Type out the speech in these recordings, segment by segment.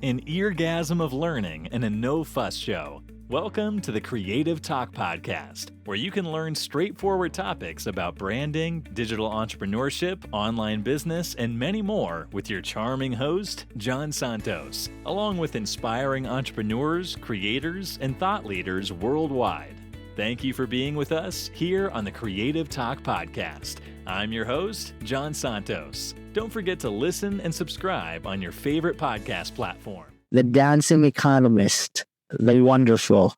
an eargasm of learning and a no-fuss show. Welcome to the Creative Talk Podcast, where you can learn straightforward topics about branding, digital entrepreneurship, online business, and many more with your charming host, John Santos, along with inspiring entrepreneurs, creators, and thought leaders worldwide. Thank you for being with us here on the Creative Talk Podcast. I'm your host, John Santos. Don't forget to listen and subscribe on your favorite podcast platform. The dancing economist, the wonderful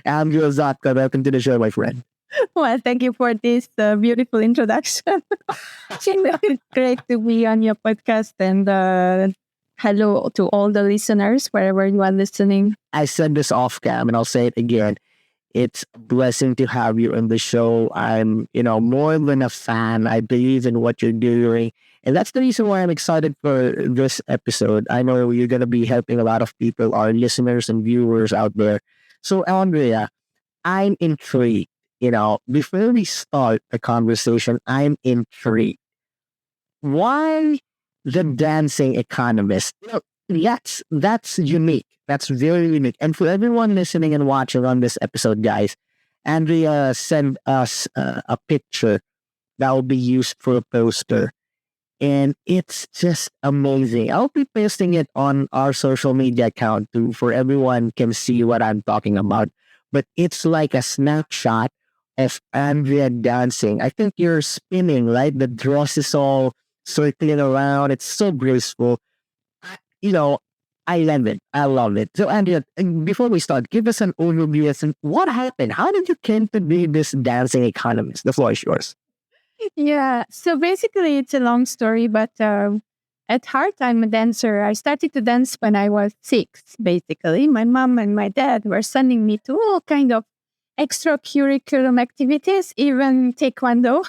Andrea Zsapka. Welcome to the show, my friend. Well, thank you for this beautiful introduction. It's great to be on your podcast, and hello to all the listeners wherever you are listening. I said this off cam and I'll say it again. It's a blessing to have you on the show. I'm, more than a fan. I believe in what you're doing. And that's the reason why I'm excited for this episode. I know you're going to be helping a lot of people, our listeners and viewers out there. So, Andrea, I'm intrigued. Before we start the conversation, I'm intrigued. Why the dancing economist? That's unique. That's very unique. And for everyone listening and watching on this episode, guys, Andrea sent us a picture that will be used for a poster. And it's just amazing. I'll be posting it on our social media account too, for everyone can see what I'm talking about. But it's like a snapshot of Andrea dancing. I think you're spinning, right? The dress is all circling around. It's so graceful. I love it. I love it. So, Andrea, before we start, give us an overview of what happened. How did you come to be this dancing economist? The floor is yours. Yeah, so basically it's a long story, but at heart, I'm a dancer. I started to dance when I was 6, basically. My mom and my dad were sending me to all kind of extracurricular activities, even taekwondo.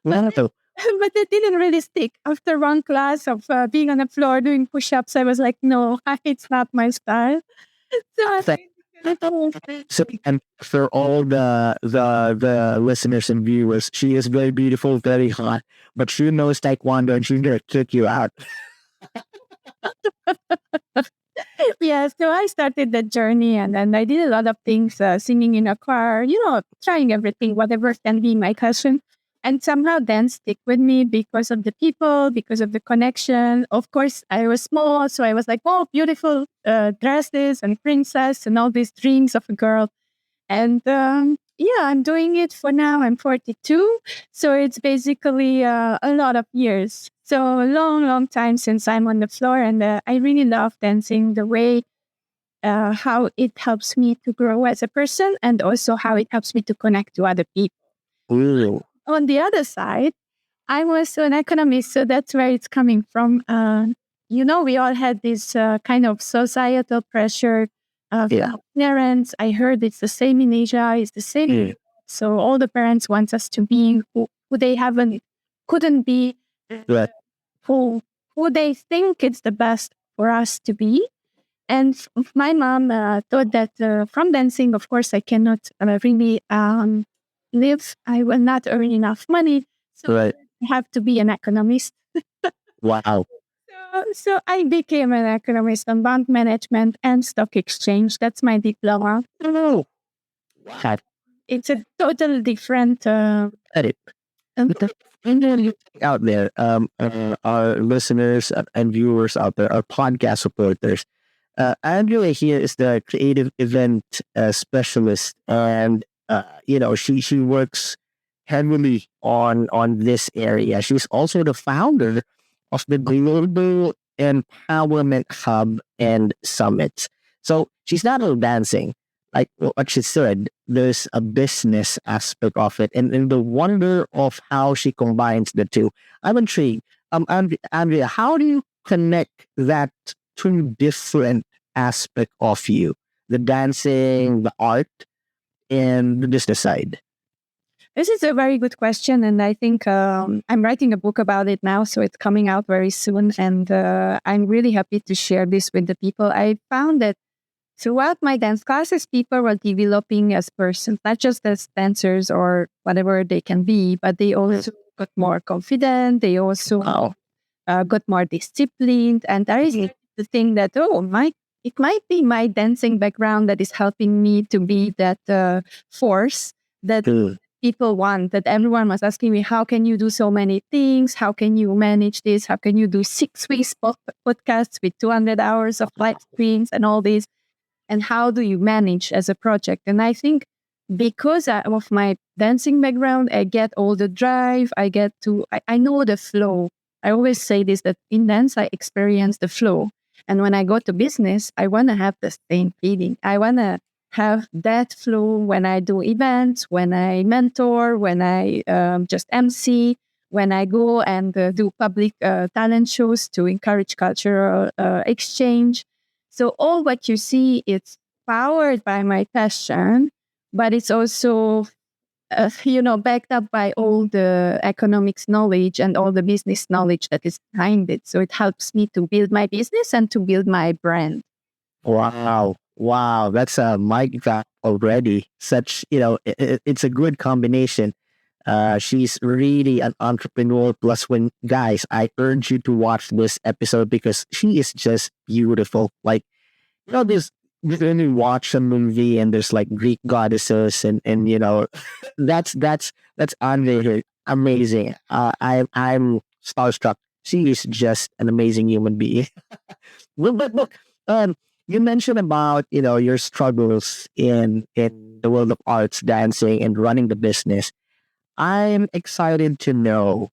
But it didn't really stick. After one class of being on the floor doing push-ups, I was like, no, it's not my style. So, and for all the listeners and viewers, she is very beautiful, very hot, but she knows taekwondo and she's going to kick you out. Yeah, so I started the journey and then I did a lot of things, singing in a choir, trying everything, whatever can be my passion. And somehow dance stick with me because of the people, because of the connection. Of course, I was small, so I was like, oh, beautiful dresses and princess and all these dreams of a girl. And I'm doing it for now. I'm 42. So it's basically a lot of years. So a long, long time since I'm on the floor. And I really love dancing, the way how it helps me to grow as a person and also how it helps me to connect to other people. Ooh. On the other side, I was an economist, so that's where it's coming from. We all had this kind of societal pressure of parents. I heard it's the same in Asia, it's the same. Mm. So all the parents want us to be who they couldn't be, Right. who they think it's the best for us to be. And my mom thought that from dancing, of course, I cannot really live. I will not earn enough money. So Right. I have to be an economist. Wow. So I became an economist on bank management and stock exchange. That's my diploma. Oh, wow. It's a totally different. Edit. And then you out there, our listeners and viewers out there, our podcast supporters. Andrea here is the creative event specialist, and she works heavily on this area. She's also the founder of the Global Empowerment Hub and Summit. So she's not all dancing. Like what she said, there's a business aspect of it, and the wonder of how she combines the two. I'm intrigued. Andrea, how do you connect that two different aspect of you? The dancing, the art, and the business side. This is a very good question, and I think I'm writing a book about it now, so it's coming out very soon, and I'm really happy to share this with the people. I found that throughout my dance classes, people were developing as persons, not just as dancers or whatever they can be, but they also got more confident. They also got more disciplined, and there is to think that, it might be my dancing background that is helping me to be that force that people want, that everyone was asking me, how can you do so many things? How can you manage this? How can you do 6 weeks podcasts with 200 hours of live streams and all this? And how do you manage as a project? And I think because of my dancing background, I get all the drive. I know the flow. I always say this, that in dance, I experience the flow. And when I go to business, I want to have the same feeling. I want to have that flow when I do events, when I mentor, when I just MC, when I go and do public talent shows to encourage cultural exchange. So all what you see, it's powered by my passion, but it's also backed up by all the economics knowledge and all the business knowledge that is behind it. So it helps me to build my business and to build my brand. Wow. Wow. That's a mic drop already. Such, it's a good combination. She's really an entrepreneur. Plus, guys, I urge you to watch this episode because she is just beautiful. Like, this when you watch a movie and there's like Greek goddesses and that's Andre here. Amazing. I'm starstruck. She is just an amazing human being. Well, but look, you mentioned about your struggles in the world of arts, dancing, and running the business. I'm excited to know,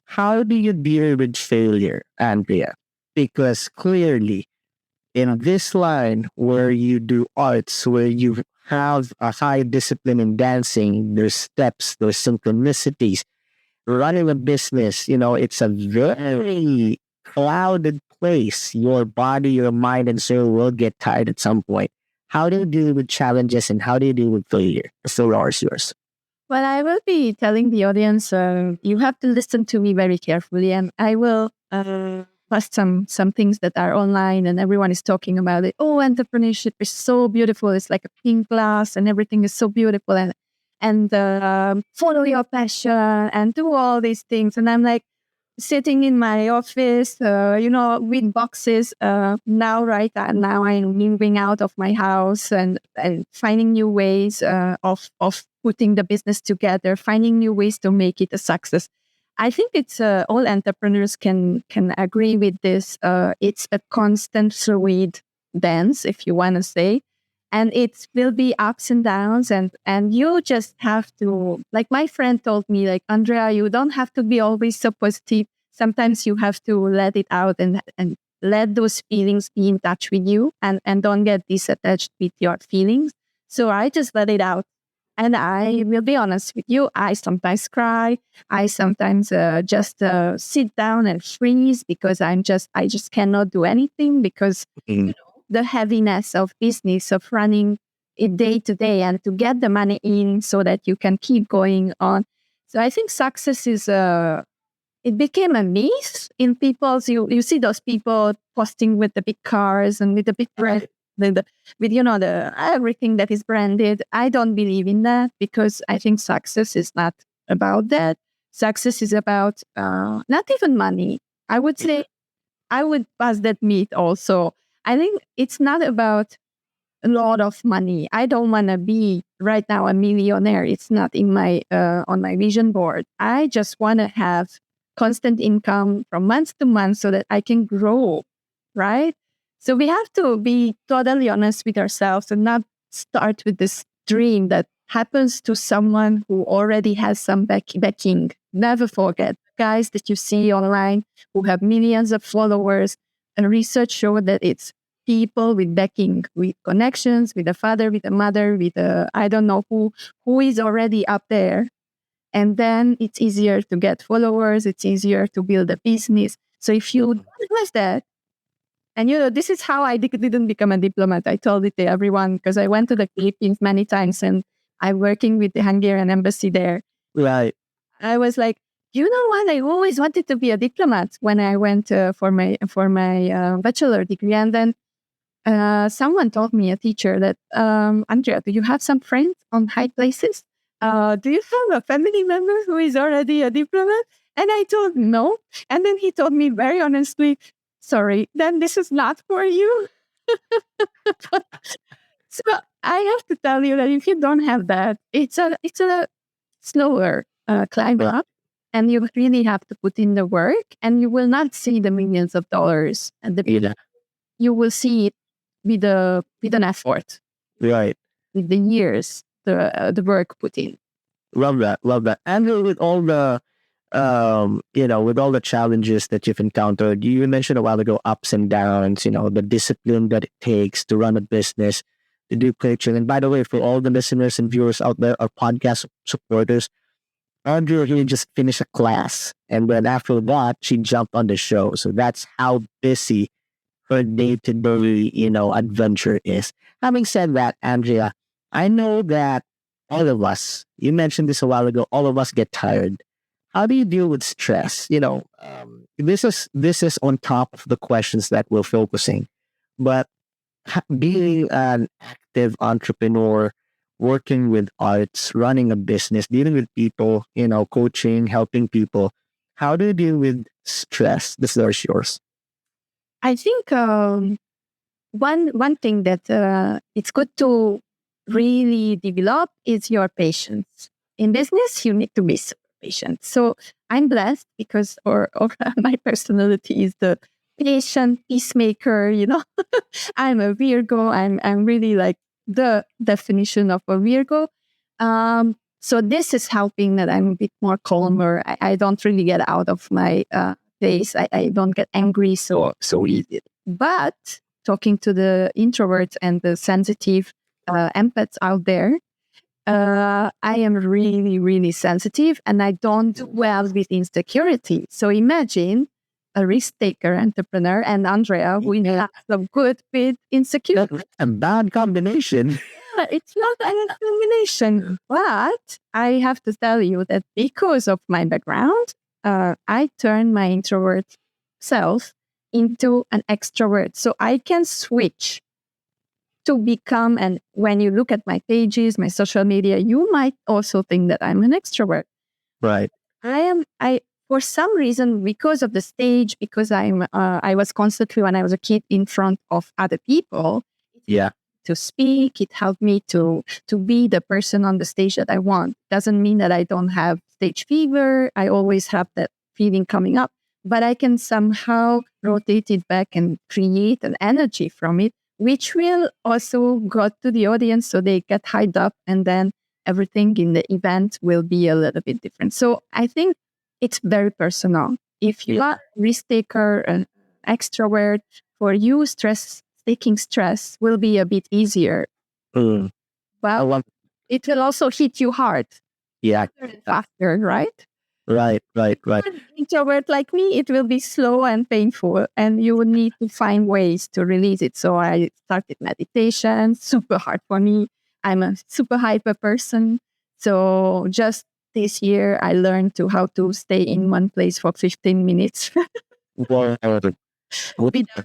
how do you deal with failure, Andrea? Because clearly, in this line where you do arts, where you have a high discipline in dancing, there's steps, there's synchronicities. Running a business, it's a very clouded place. Your body, your mind, and soul will get tired at some point. How do you deal with challenges and how do you deal with failure? The floor is yours. Well, I will be telling the audience, you have to listen to me very carefully, and I will post some things that are online, and everyone is talking about it. Oh, entrepreneurship is so beautiful; it's like a pink glass, and everything is so beautiful, and follow your passion and do all these things. And I'm like sitting in my office, with boxes. Right now, I'm moving out of my house and finding new ways of putting the business together, finding new ways to make it a success. I think it's all entrepreneurs can agree with this. It's a constant fluid dance, if you want to say, and it will be ups and downs, and you just have to, like my friend told me, like, Andrea, you don't have to be always so positive. Sometimes you have to let it out and let those feelings be in touch with you, and don't get disattached with your feelings. So I just let it out. And I will be honest with you, I sometimes cry. I sometimes just sit down and freeze because I just cannot do anything because the heaviness of business, of running it day to day and to get the money in so that you can keep going on. So I think success is it became a myth in people's. You see those people posting with the big cars and with the big brand, with the everything that is branded. I don't believe in that because I think success is not about that. Success is about not even money. I would say I would pass that myth also. I think it's not about a lot of money. I don't want to be right now a millionaire. It's not in my on my vision board. I just want to have constant income from month to month so that I can grow, right? So we have to be totally honest with ourselves and not start with this dream that happens to someone who already has some backing. Never forget guys that you see online who have millions of followers, and research showed that it's people with backing, with connections, with a father, with a mother, with a I don't know who is already up there. And then it's easier to get followers. It's easier to build a business. So if you don't realize that, and this is how I didn't become a diplomat. I told it to everyone because I went to the Philippines many times and I'm working with the Hungarian embassy there. Right. I was like, you know what? I always wanted to be a diplomat when I went for my bachelor degree. And then someone told me, a teacher, that Andrea, do you have some friends on high places? Do you have a family member who is already a diplomat? And I told no. And then he told me very honestly, sorry, then this is not for you. So I have to tell you that if you don't have that, it's a slower climb up, and you really have to put in the work, and you will not see the millions of dollars, and Yeah. you will see it with an effort, Right. with the years, the work put in. Love that. Love that. And with all the with all the challenges that you've encountered, you mentioned a while ago ups and downs, the discipline that it takes to run a business, to do coaching. And by the way, for all the listeners and viewers out there, our podcast supporters, Andrea here just finished a class. And then after that, she jumped on the show. So that's how busy her day-to-day, adventure is. Having said that, Andrea, I know that all of us, you mentioned this a while ago, all of us get tired. How do you deal with stress? This is on top of the questions that we're focusing. But being an active entrepreneur, working with arts, running a business, dealing with people, coaching, helping people, how do you deal with stress? The floor is yours. I think one thing that it's good to really develop is your patience. In business, you need to be super patient. So I'm blessed because, or my personality is the patient peacemaker. I'm a Virgo. I'm really like the definition of a Virgo. So this is helping that I'm a bit more calmer. I don't really get out of my place. I don't get angry so easy. But talking to the introverts and the sensitive empaths out there, I am really, really sensitive, and I don't do well with insecurity. So imagine a risk taker entrepreneur and Andrea who has some good with insecurity. That's a bad combination. It's not a combination, but I have to tell you that because of my background, I turned my introvert self into an extrovert. So I can switch to become, and when you look at my pages, my social media, you might also think that I'm an extrovert. Right. I for some reason, because of the stage, because I was constantly when I was a kid in front of other people. Yeah. To speak, it helped me to be the person on the stage that I want. Doesn't mean that I don't have stage fever. I always have that feeling coming up, but I can somehow rotate it back and create an energy from it, which will also go to the audience so they get hyped up, and then everything in the event will be a little bit different. So I think it's very personal. If you are a risk taker, an extrovert, for you, taking stress will be a bit easier. But it will also hit you hard. Yeah. Faster, right? Right. An introvert like me, it will be slow and painful, and you would need to find ways to release it. So I started meditation, super hard for me. I'm a super hyper person. So just this year, I learned how to stay in one place for 15 minutes. Without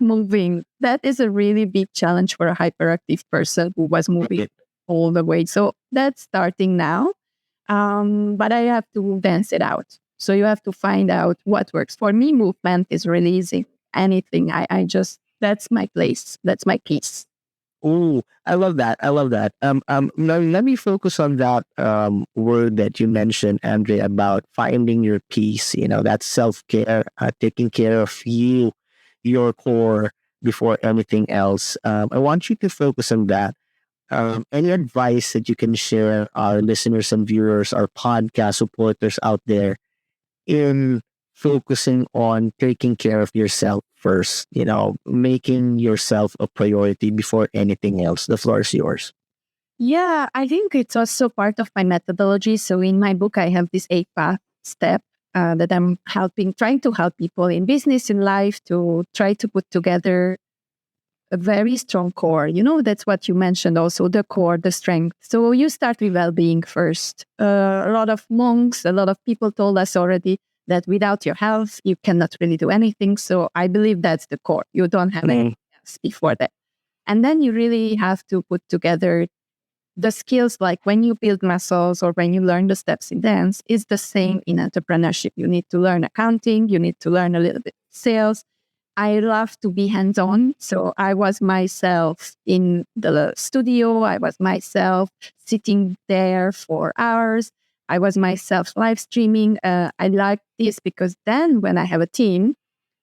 moving. That is a really big challenge for a hyperactive person who was moving all the way. So that's starting now. But I have to dance it out. So you have to find out what works. For me, movement is releasing anything. That's my place. That's my peace. Oh, I love that. Now let me focus on that word that you mentioned, Andre, about finding your peace. That's self-care, taking care of you, your core before anything else. I want you to focus on that. Any advice that you can share our listeners and viewers, our podcast supporters out there in focusing on taking care of yourself first, making yourself a priority before anything else? The floor is yours. Yeah, I think it's also part of my methodology. So in my book, I have this 8-path step that I'm trying to help people in business, in life, to try to put together a very strong core. That's what you mentioned also, the core, the strength. So you start with well-being first. A lot of monks, a lot of people told us already that without your health, you cannot really do anything. So I believe that's the core. You don't have anything else before that. And then you really have to put together the skills, like when you build muscles or when you learn the steps in dance, is the same in entrepreneurship. You need to learn accounting, you need to learn a little bit sales, I love to be hands-on. So I was myself in the studio. I was myself sitting there for hours. I was myself live streaming. I like this because then when I have a team,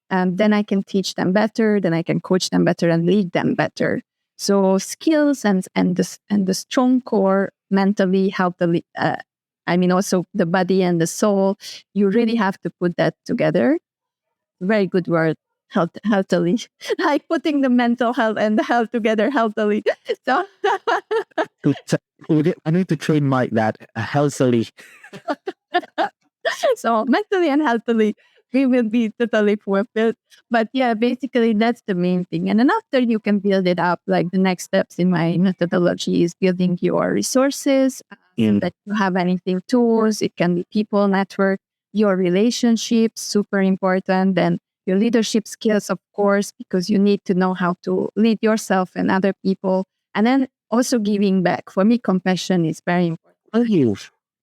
then I can teach them better, then I can coach them better and lead them better. So skills and the strong core mentally help also the body and the soul. You really have to put that together. Very good word, healthily. Like putting the mental health and the health together healthily. So I need to trademark that healthily. so mentally and healthily, we will be totally fulfilled. But yeah, basically that's the main thing. And then after you can build it up, like the next steps in my methodology is building your resources, so that you have anything tools. It can be people, network, your relationships, super important. Then your leadership skills, of course, because you need to know how to lead yourself and other people. And then also giving back. For me, compassion is very important. Thank you.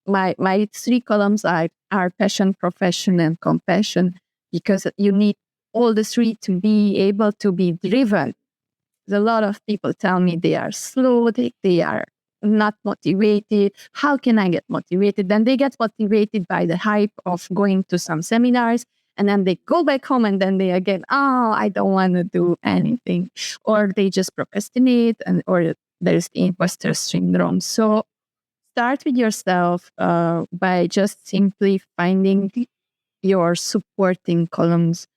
My three columns are passion, profession, and compassion, because you need all the three to be able to be driven. A lot of people tell me they are slow, they are not motivated. How can I get motivated? Then they get motivated by the hype of going to some seminars, and then they go back home and then they again, I don't want to do anything. Or they just procrastinate, or there's the imposter syndrome. So start with yourself by just simply finding your supporting columns,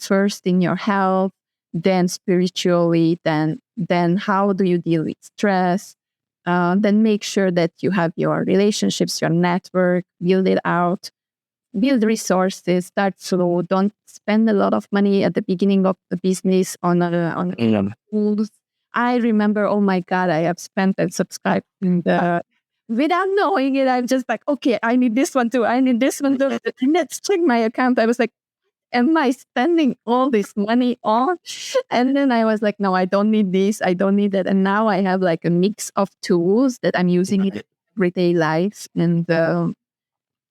first in your health, then spiritually, then how do you deal with stress, then make sure that you have your relationships, your network, build it out, build resources, start slow, don't spend a lot of money at the beginning of the business on tools. I remember, oh my God, I have spent and subscribed without knowing it. I'm just like, okay, I need this one too. I need this one too. And let's check my account. I was like, am I spending all this money on? And then I was like, no, I don't need this. I don't need that. And now I have like a mix of tools that I'm using in everyday life. And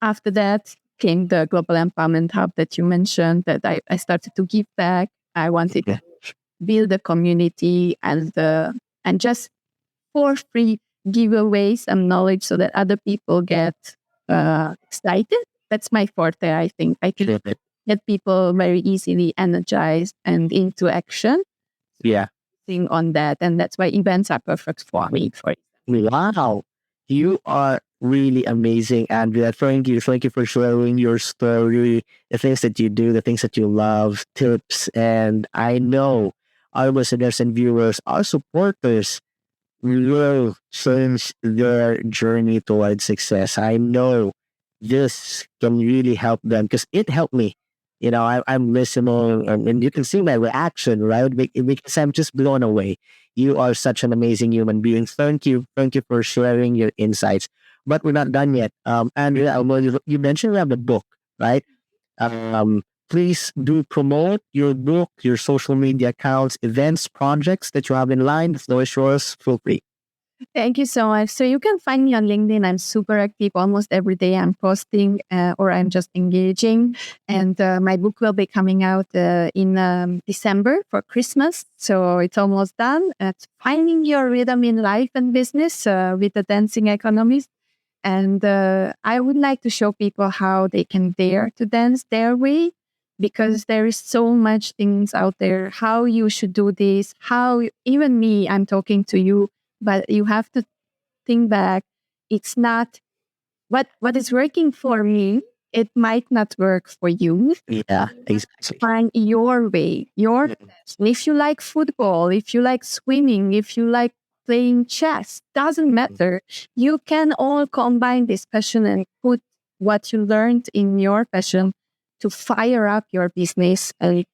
after that came the Global Empowerment Hub that you mentioned, that I started to give back. I wanted to build a community and just for free give away some knowledge so that other people get excited. That's my forte, I think. I can get people very easily energized and into action. Yeah. Thing on that. And that's why events are perfect for me. Wow. You are really amazing, Andrea. Thank you. Thank you for sharing your story, the things that you do, the things that you love, tips. And I know our listeners and viewers, our supporters, will change their journey towards success. I know this can really help them because it helped me. I'm listening and you can see my reaction, right? Because I'm just blown away. You are such an amazing human being. Thank you. Thank you for sharing your insights. But we're not done yet. Andrea, you mentioned you have a book, right? Please do promote your book, your social media accounts, events, projects that you have in line. The floor is yours. Feel free. Thank you so much. So you can find me on LinkedIn. I'm super active. Almost every day I'm posting or I'm just engaging. And my book will be coming out in December for Christmas. So it's almost done. It's Finding Your Rhythm in Life and Business with the Dancing Economist. And I would like to show people how they can dare to dance their way, because there is so much things out there, how you should do this, even me, I'm talking to you, but you have to think back. It's not what is working for me. It might not work for you. Yeah, exactly. Find your way, your passion. If you like football, if you like swimming, if you like playing chess, doesn't matter. You can all combine this passion and put what you learned in your passion to fire up your business, and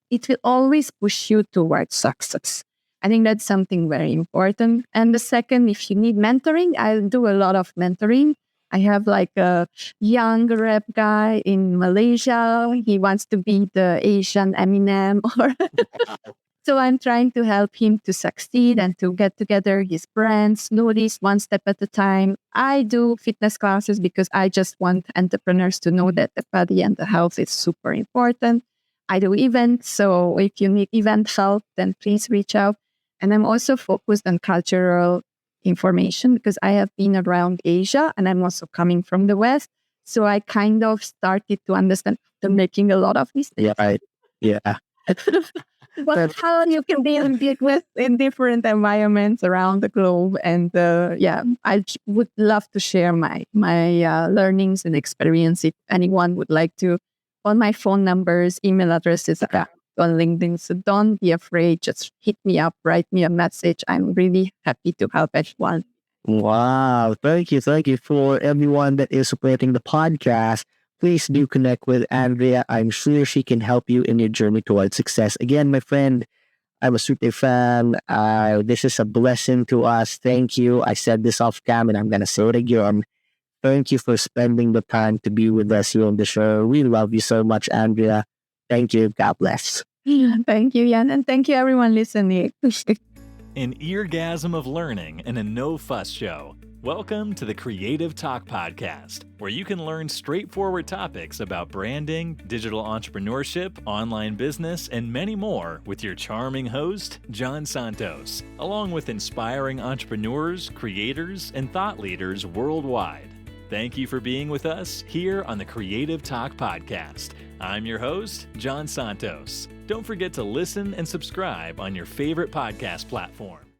it will always push you towards success. I think that's something very important. And the second, if you need mentoring, I do a lot of mentoring. I have like a young rep guy in Malaysia. He wants to be the Asian Eminem. So I'm trying to help him to succeed and to get together his brands, do this one step at a time. I do fitness classes because I just want entrepreneurs to know that the body and the health is super important. I do events. So if you need event help, then please reach out. And I'm also focused on cultural information because I have been around Asia and I'm also coming from the West. So I kind of started to understand they're making a lot of mistakes. Yeah, right. Yeah. But how you can deal with in different environments around the globe. And would love to share my learnings and experience if anyone would like to. All my phone numbers, email addresses are on LinkedIn. So don't be afraid. Just hit me up, write me a message. I'm really happy to help everyone. Wow. Thank you. Thank you for everyone that is supporting the podcast. Please do connect with Andrea. I'm sure she can help you in your journey towards success. Again, my friend, I'm a super fan. This is a blessing to us. Thank you. I said this off cam and I'm going to say it again. Thank you for spending the time to be with us here on the show. We love you so much, Andrea. Thank you. God bless. Thank you, Jan. And thank you, everyone listening. An eargasm of learning and a no-fuss show. Welcome to the Creative Talk Podcast, where you can learn straightforward topics about branding, digital entrepreneurship, online business, and many more with your charming host, John Santos, along with inspiring entrepreneurs, creators, and thought leaders worldwide. Thank you for being with us here on the Creative Talk Podcast. I'm your host, John Santos. Don't forget to listen and subscribe on your favorite podcast platform.